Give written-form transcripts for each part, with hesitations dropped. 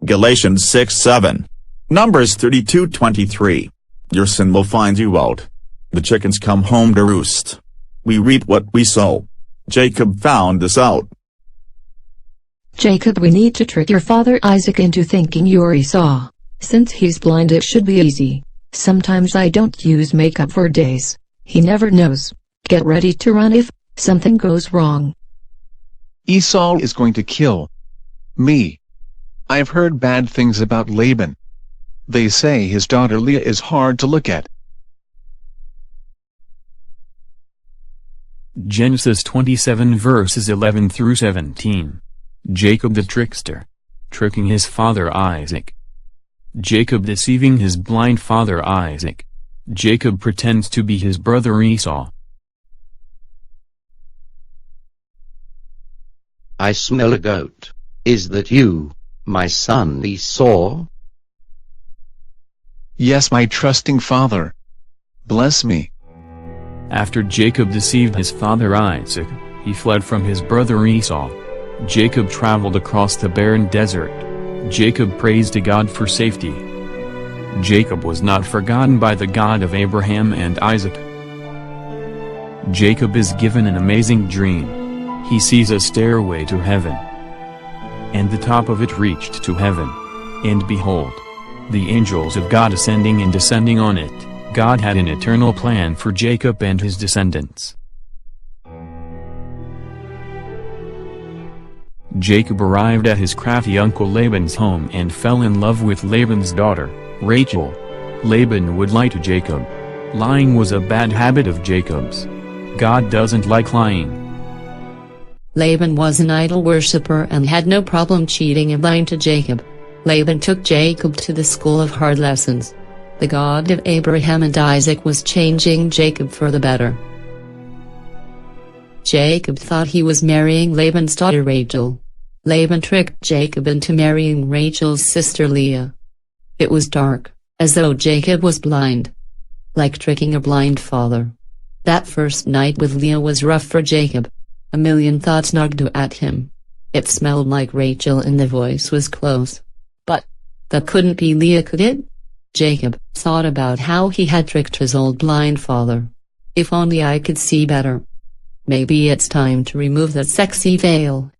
Galatians 6:7. Numbers 32:23. Your sin will find you out. The chickens come home to roost. We reap what we sow. Jacob found this out. Jacob, we need to trick your father Isaac into thinking you're Esau. Since he's blind, it should be easy. Sometimes I don't use makeup for days. He never knows. Get ready to run if something goes wrong. Esau is going to kill me. I've heard bad things about Laban. They say his daughter Leah is hard to look at. Genesis 27 verses 11 through 17. Jacob the trickster, tricking his father Isaac. Jacob deceiving his blind father Isaac. Jacob pretends to be his brother Esau. I smell a goat. Is that you, my son Esau? Yes, my trusting father. Bless me. After Jacob deceived his father Isaac, he fled from his brother Esau. Jacob traveled across the barren desert. Jacob prays to God for safety. Jacob was not forgotten by the God of Abraham and Isaac. Jacob is given an amazing dream. He sees a stairway to heaven, and the top of it reached to heaven. And behold, the angels of God ascending and descending on it. God had an eternal plan for Jacob and his descendants. Jacob arrived at his crafty uncle Laban's home and fell in love with Laban's daughter, Rachel. Laban would lie to Jacob. Lying was a bad habit of Jacob's. God doesn't like lying. Laban was an idol worshipper and had no problem cheating and lying to Jacob. Laban took Jacob to the school of hard lessons. The God of Abraham and Isaac was changing Jacob for the better. Jacob thought he was marrying Laban's daughter Rachel. Laban tricked Jacob into marrying Rachel's sister Leah. It was dark, as though Jacob was blind. Like tricking a blind father. That first night with Leah was rough for Jacob. A million thoughts nagged at him. It smelled like Rachel and the voice was close. But that couldn't be Leah, could it? Jacob thought about how he had tricked his old blind father. If only I could see better. Maybe it's time to remove that sexy veil.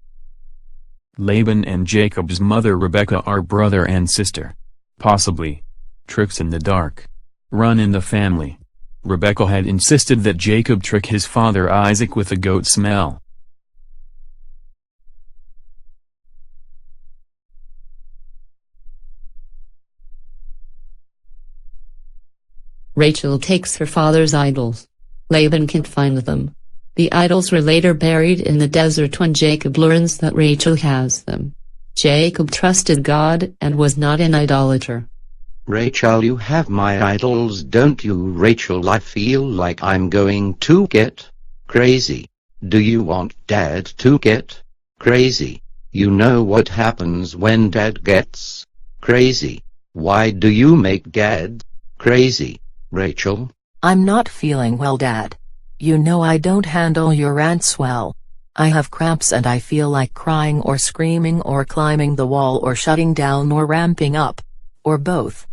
Laban and Jacob's mother Rebekah are brother and sister. Possibly. Tricks in the dark. Run in the family. Rebekah had insisted that Jacob trick his father Isaac with a goat smell. Rachel takes her father's idols. Laban can't find them. The idols were later buried in the desert when Jacob learns that Rachel has them. Jacob trusted God and was not an idolater. Rachel, you have my idols, don't you? Rachel, I feel like I'm going to get crazy. Do you want Dad to get crazy? You know what happens when Dad gets crazy. Why do you make Dad crazy, Rachel? I'm not feeling well, Dad. You know I don't handle your rants well. I have cramps and I feel like crying or screaming or climbing the wall or shutting down or ramping up. Or both.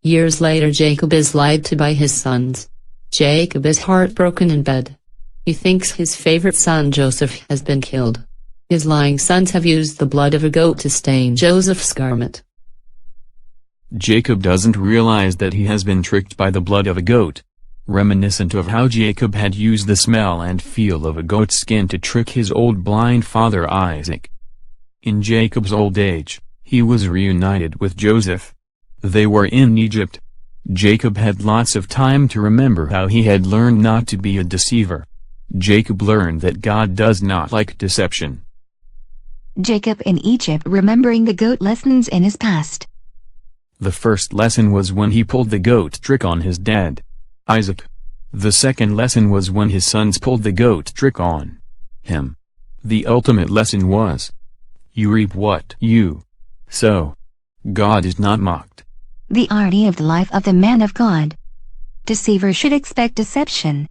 Years later, Jacob is lied to by his sons. Jacob is heartbroken in bed. He thinks his favorite son Joseph has been killed. His lying sons have used the blood of a goat to stain Joseph's garment. Jacob doesn't realize that he has been tricked by the blood of a goat, reminiscent of how Jacob had used the smell and feel of a goat's skin to trick his old blind father Isaac. In Jacob's old age, he was reunited with Joseph. They were in Egypt. Jacob had lots of time to remember how he had learned not to be a deceiver. Jacob learned that God does not like deception. Jacob in Egypt, remembering the goat lessons in his past. The first lesson was when he pulled the goat trick on his dad, Isaac. The second lesson was when his sons pulled the goat trick on him. The ultimate lesson was, you reap what you sow. God is not mocked. The irony of the life of the man of God. Deceivers should expect deception.